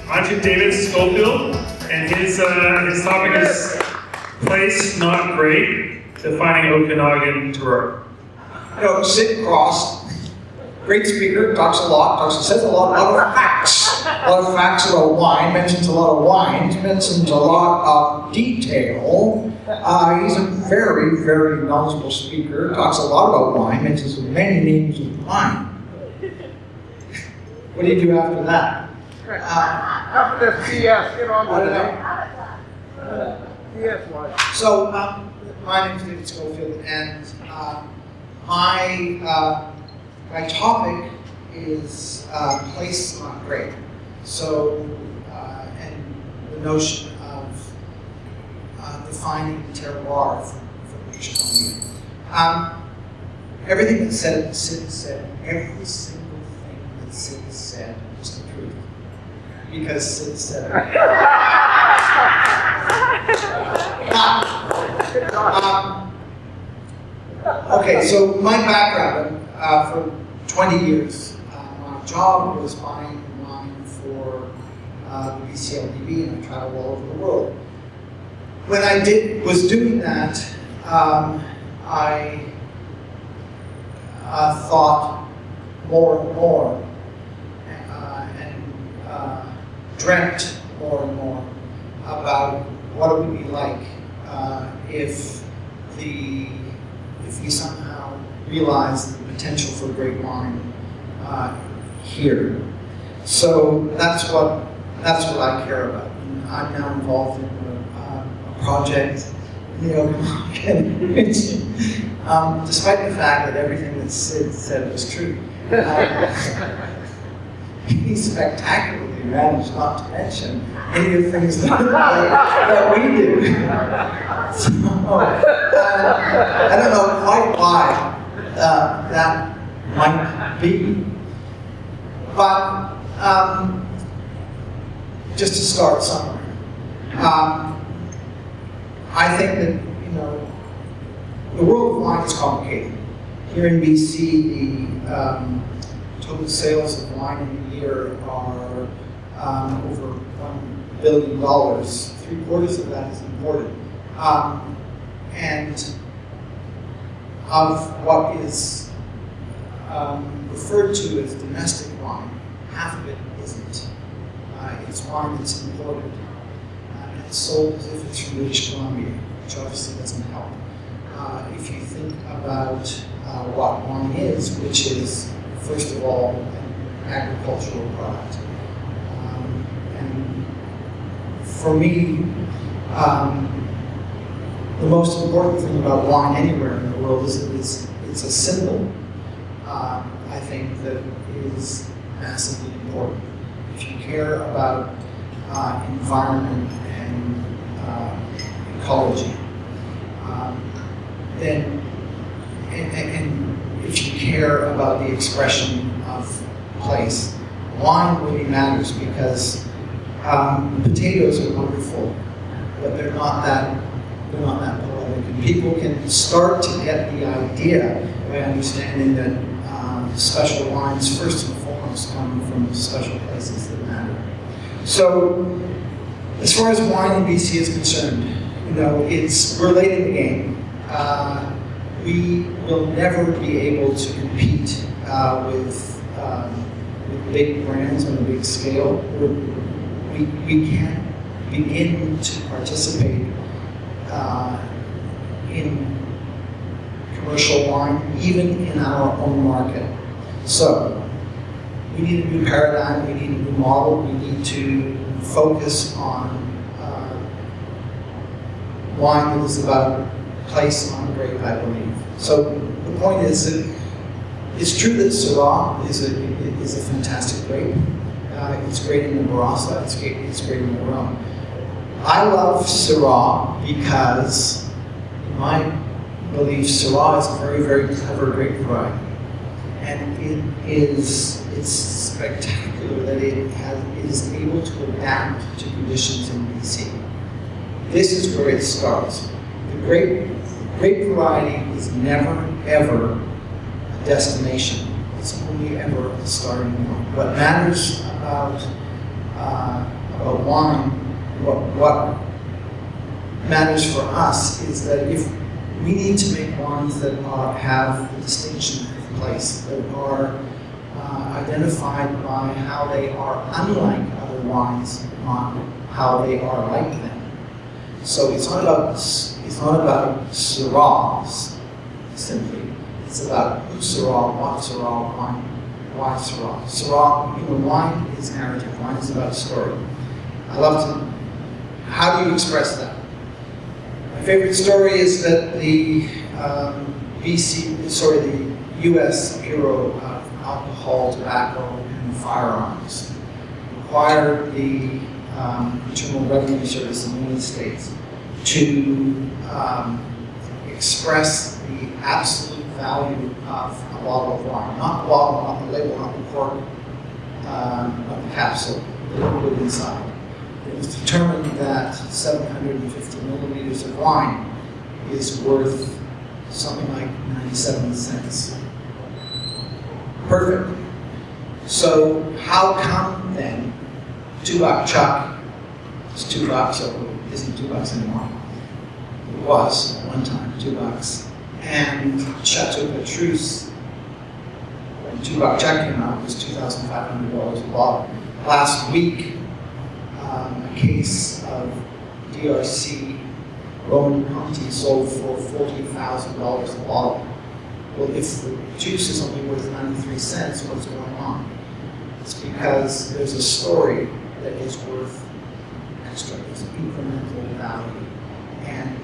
On to David Scholefield, and his topic is place, not grape, defining Okanagan terroir. You know, sit crossed, great speaker, says a lot of facts. A lot of facts about wine, mentions a lot of wines, mentions a lot of detail. He's a very, very knowledgeable speaker, talks a lot about wine, mentions many names of wine. What do you do after that? After this PS, get on with it. PS one. So, my name is David Scholefield, and my topic is place, not grape. So, and the notion of defining terroir for British Columbia. Everything that Sid said, every single thing that Sid said was the truth. Because Sid said it. Okay, so my background, for 20 years, my job was buying wine for the BCLDB, and I traveled all over the world. When I was doing that, I thought more and more, and dreamt more and more about what it would be like if we somehow realized the potential for great wine here. So that's what I care about. And I'm now involved in a project in the Okanagan region, despite the fact that everything that Sid said was true. He spectacularly managed not to mention any of the things that we do. So, I don't know quite why that might be, but just to start somewhere. I think that, the world of wine is complicated. Here in BC, the total sales of wine in a year are over $1 billion. 3/4 of that is imported. And of what is referred to as domestic wine, half of it isn't. It's wine that's imported. And it's sold as if it's from British Columbia, which obviously doesn't help. If you think about what wine is, which is, first of all, an agricultural product. And for me, the most important thing about wine anywhere in the world is that it's a symbol, I think, that is massively important. If you care about environment and ecology, then, and if you care about the expression of place, wine really matters because potatoes are wonderful, but they're not that poetic. And people can start to get the idea by understanding that special wines, first and foremost, come from special places that matter. So, as far as wine in BC is concerned, we're late in the game. We will never be able to compete with big brands on a big scale. We can't begin to participate in commercial wine, even in our own market. So, we need a new paradigm, we need a new model, we need to focus on wine that is about place on grape, I believe. So, the point is that it's true that Syrah is a fantastic grape. It's great in the Barossa, it's great in the Rhone. I love Syrah because, in my belief, Syrah is a very, very clever grape variety. And it's spectacular that it is able to adapt to conditions in BC. This is where it starts. The grape variety is never, ever a destination. It's only ever a starting point. What matters about about wine, what matters for us is that if we need to make wines that have the distinction of place, that are identified by how they are unlike other wines, not how they are like them. So it's not about Syrah simply. It's about who Syrah, what Syrah, why Syrah. Syrah, wine is narrative. Wine is about story. I love to. How do you express that? My favorite story is that the U.S. Bureau of Alcohol, Tobacco, and Firearms required the Internal Revenue Service in the United States to express the absolute value of a bottle of wine, not the bottle, not the label, not the cork, not the capsule, the liquid inside. It was determined that 750 milliliters of wine is worth something like 97 cents. Perfect. So how come then $2 Chuck is $2, so it isn't $2 anymore. It was at one time $2. And Chateau Petrus, when $2 Chuck came out, was $2,500 a bottle. Last week, a case of DRC Roman Conti sold for $40,000 a bottle. Well, if the juice is only worth 93 cents, what's going on? It's because there's a story that is worth extra, there's incremental value. And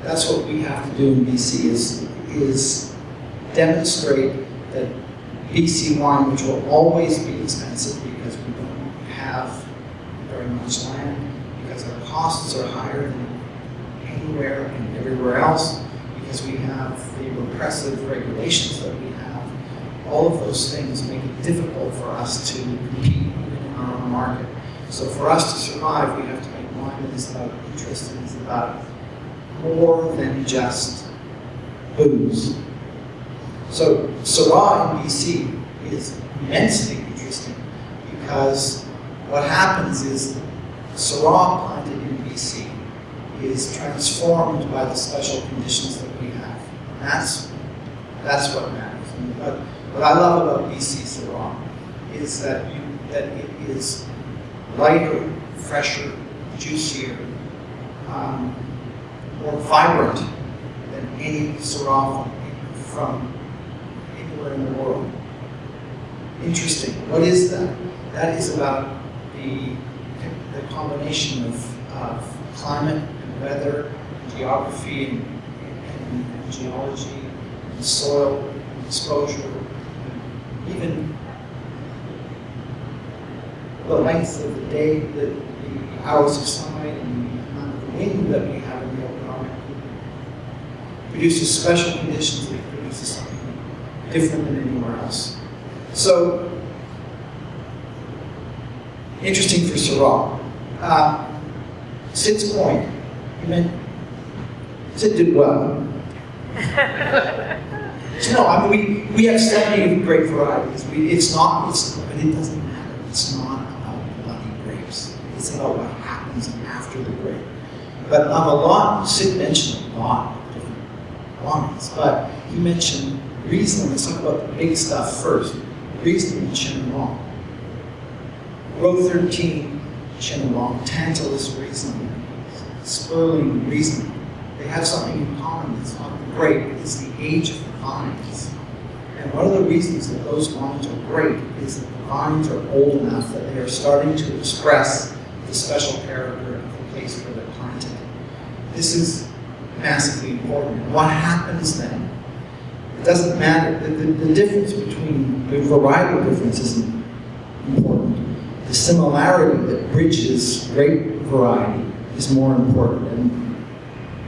that's what we have to do in BC is demonstrate that BC wine, which will always be expensive because we don't have very much land, because our costs are higher than anywhere and everywhere else, because we have the repressive regulations that we have. All of those things make it difficult for us to compete in our own market. So for us to survive, we have to make wine that is about interest and is about more than just booze. So Syrah in BC is immensely interesting because what happens is Syrah planted in BC is transformed by the special conditions that we have. And that's what matters. But what I love about BC Syrah is that it is lighter, fresher, juicier, more vibrant than any Syrah from anywhere in the world. Interesting. What is that? That is about the combination of climate and weather, and geography and geology, and soil, and exposure, and even the length of the day, the hours of sunlight, and the amount of wind that we have in the Okanagan produces special conditions that produces something different than anywhere else. So, interesting for Syrah. Sid's point, Sid did well. No, I mean, we have 70 great varieties. But it doesn't matter. It's not about bloody grapes. It's about what happens after the grape. But Sid mentioned a lot of different wines, but he mentioned Riesling. Let's talk about the big stuff first. Riesling and Chenin Blanc. Row 13, Chenin Blanc, Tantalus Riesling, Sperling Riesling. They have something in common. It's not the grape, it's the age of the vines. And one of the reasons that those wines are great is that the vines are old enough that they are starting to express the special character of the place where they're planted. This is massively important. And what happens then? It doesn't matter. The difference between the varietal difference isn't important. The similarity that bridges grape variety is more important. And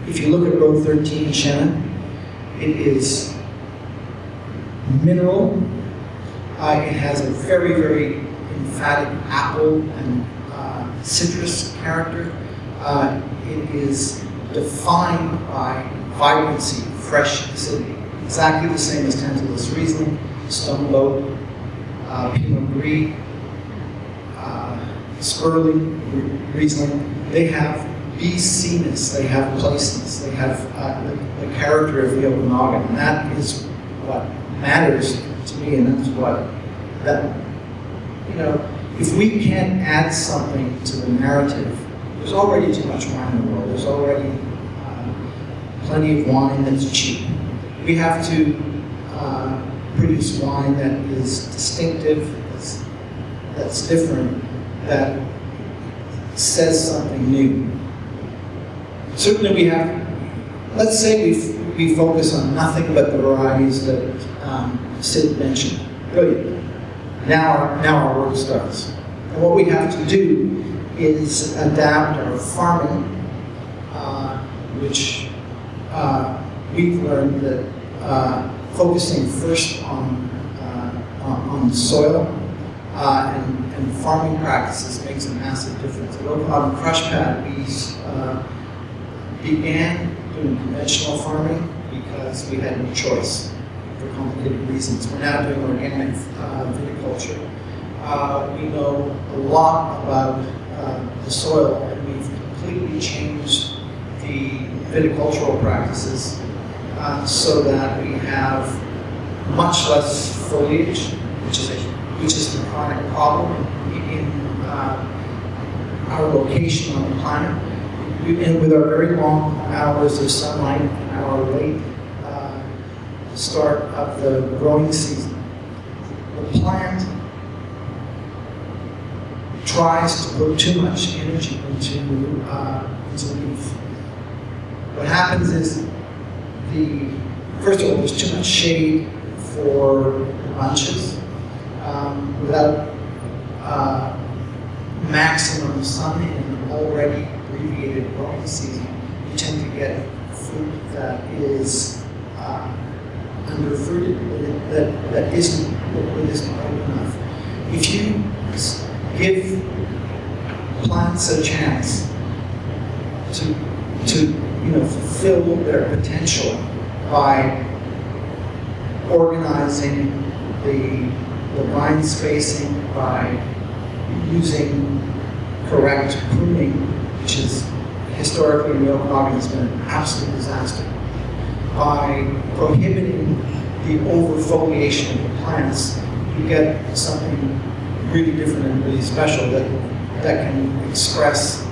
if you look at row 13 Chenin, it is mineral. It has a very, very emphatic apple and citrus character. It is defined by vibrancy, fresh acidity. Exactly the same as Tantalus Riesling, Stone Boat, Pinot Gris, Squirrely Riesling, they have BC-ness, they have placeness, they have the character of the Okanagan, and that is what matters to me, and that's what, if we can't add something to the narrative, there's already too much wine in the world, there's already plenty of wine that's cheap. We have to produce wine that is distinctive, that's different, that says something new. Certainly we have, let's say we focus on nothing but the varieties that Sid mentioned. Brilliant. Now our work starts. And what we have to do is adapt our farming, which we've learned that focusing first on the soil and farming practices makes a massive difference. At Okanagan Crush Pad, we began doing conventional farming because we had no choice for complicated reasons. We're now doing organic viticulture. We know a lot about the soil, and we've completely changed the viticultural practices so that we have much less foliage, which is the chronic problem in our location on the planet. And with our very long hours of sunlight and our late start of the growing season, the plant tries to put too much energy into leaf. What happens is, first of all, there's too much shade for the bunches. Without maximum sun in an already abbreviated growing season, you tend to get fruit that is underfruited, that isn't ripe enough. If you give plants a chance to fulfill their potential by organizing the vine spacing, by using correct pruning, which is historically in the Okanagan has been an absolute disaster, by prohibiting the overfoliation of the plants, you get something really different and really special that can express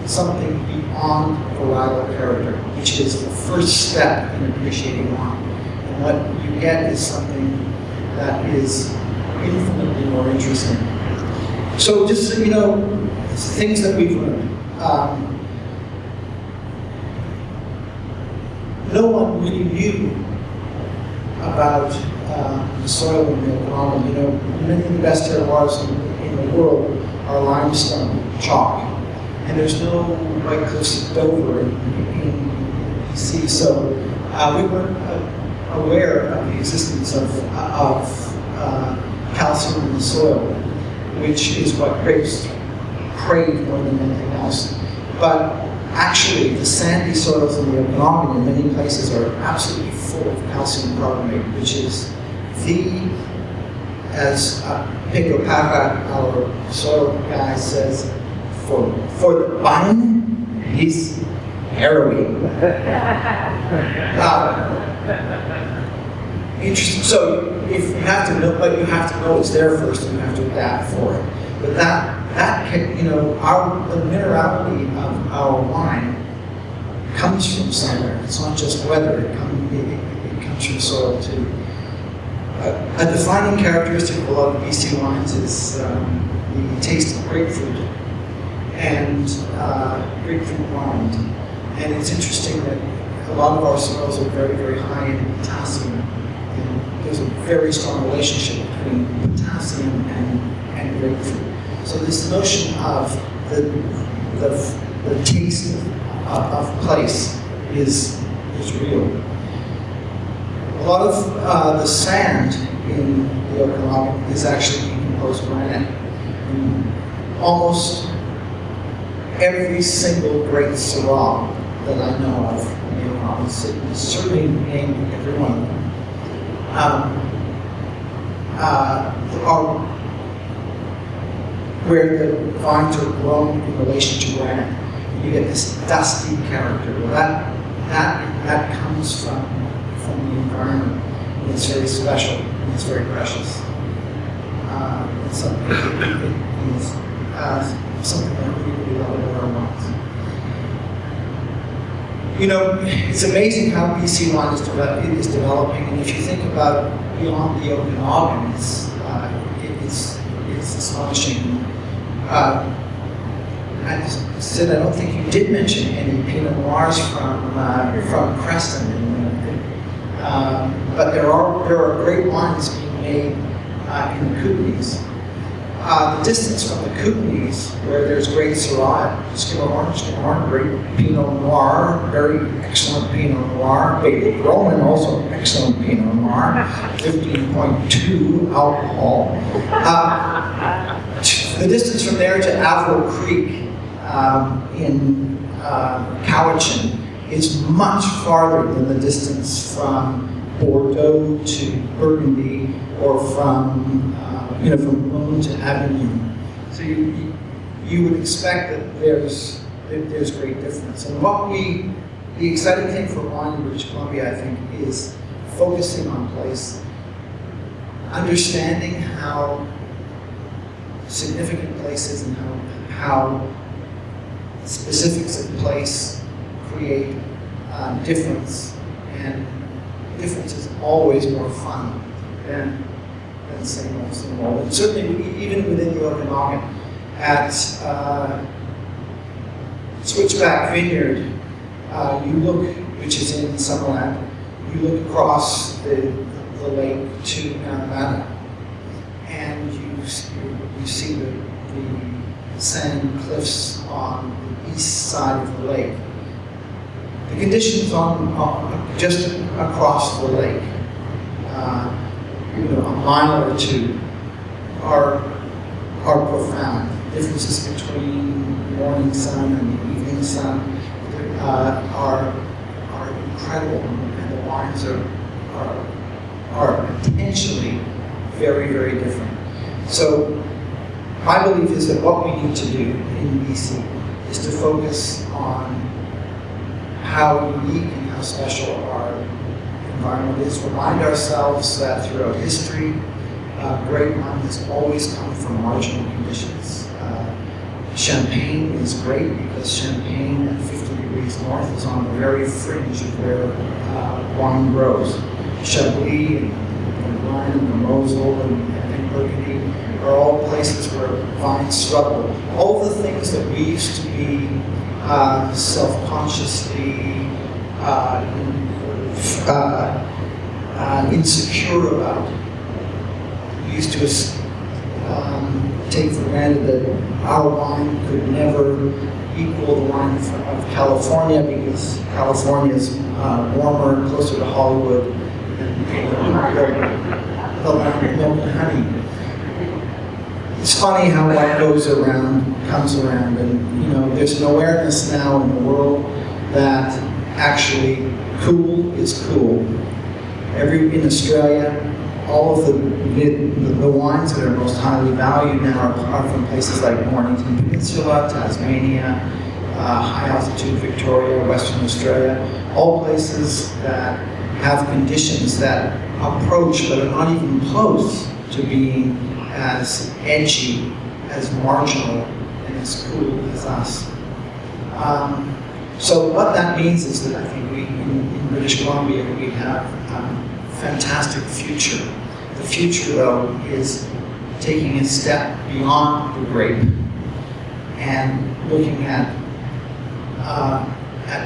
something beyond varietal character, which is the first step in appreciating wine. And what you get is something that is infinitely more interesting. So just, things that we've learned. No one really knew about the soil in the Okanagan. Many of the best terroirs in the world are limestone, chalk, and there's no White Cliffs of Dover in BC. So we weren't aware of the existence of calcium in the soil, which is what grapes crave more than anything else. But actually, the sandy soils in the Okanagan in many places are absolutely full of calcium carbonate, which is as Pedro Parra, our soil guy, says, for the vine, he's harrowing. Interesting. So if you have to know, but you have to know it's there first, and you have to adapt for it. But that can, the minerality of our wine comes from somewhere. It's not just weather. It comes from soil too. A defining characteristic of a lot of BC wines is the taste of grapefruit and grapefruit rind. And it's interesting that a lot of our soils are very, very high in potassium. And there's a very strong relationship between potassium and grapefruit. So this notion of the taste of place is real. A lot of the sand in the Okanagan is actually decomposed granite. And almost every single great Syrah that I know of in the Okanagan, certainly named every one of them, where the vines are grown in relation to granite. You get this dusty character. Well, that comes from the environment. And it's very special and it's very precious. It's something that we really love about our wines. You know, it's amazing how BC wine is developing, and if you think about beyond the Okanagan, it's astonishing. I said I don't think you did mention any Pinot Noirs from Creston, but there are great wines being made in the Kootenays. The distance from the Kootenays, where there's great Syrah, Skinner great Pinot Noir, very excellent Pinot Noir, Bailey Roman, also excellent Pinot Noir, 15.2 alcohol. The distance from there to Averill Creek in Cowichan is much farther than the distance from Bordeaux to Burgundy or from Rhone to Avignon. So you would expect that there's great difference. And the exciting thing for wine in British Columbia, I think, is focusing on place, understanding how significant place is and how specifics of place create difference, and difference is always more fun than same old. And certainly, even within the Okanagan, at Switchback Vineyard, you look, which is in Summerland, you look across the lake to Namada, and you see the sand cliffs on the east side of the lake. The conditions on just across the lake, a mile or two, are profound. Differences between morning sun and evening sun are incredible, and the wines are potentially very, very different. So my belief is that what we need to do in BC is to focus on how unique and how special our environment is. Remind ourselves that throughout history, great wine has always come from marginal conditions. Champagne is great because Champagne at 50 degrees north is on the very fringe of where wine grows. Chablis and Rhine and the Mosel and Burgundy are all places where vines struggle. All the things that we used to be self-consciously insecure about. We used to take for granted that our wine could never equal the wine of California because California is warmer, closer to Hollywood, and the land of milk and honey. It's funny how what goes around comes around, and there's an awareness now in the world that actually cool is cool. In Australia, all of the wines that are most highly valued now are from places like Mornington Peninsula, Tasmania, high altitude Victoria, Western Australia, all places that have conditions that approach but are not even close to being as edgy, as marginal, and as cool as us. So what that means is that I think in British Columbia we have a fantastic future. The future, though, is taking a step beyond the grape and looking at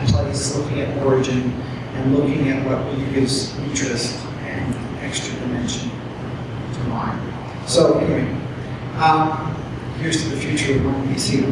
place, looking at origin, and looking at what really gives interest and extra dimension to wine. So anyway, here's to the future of wine BC.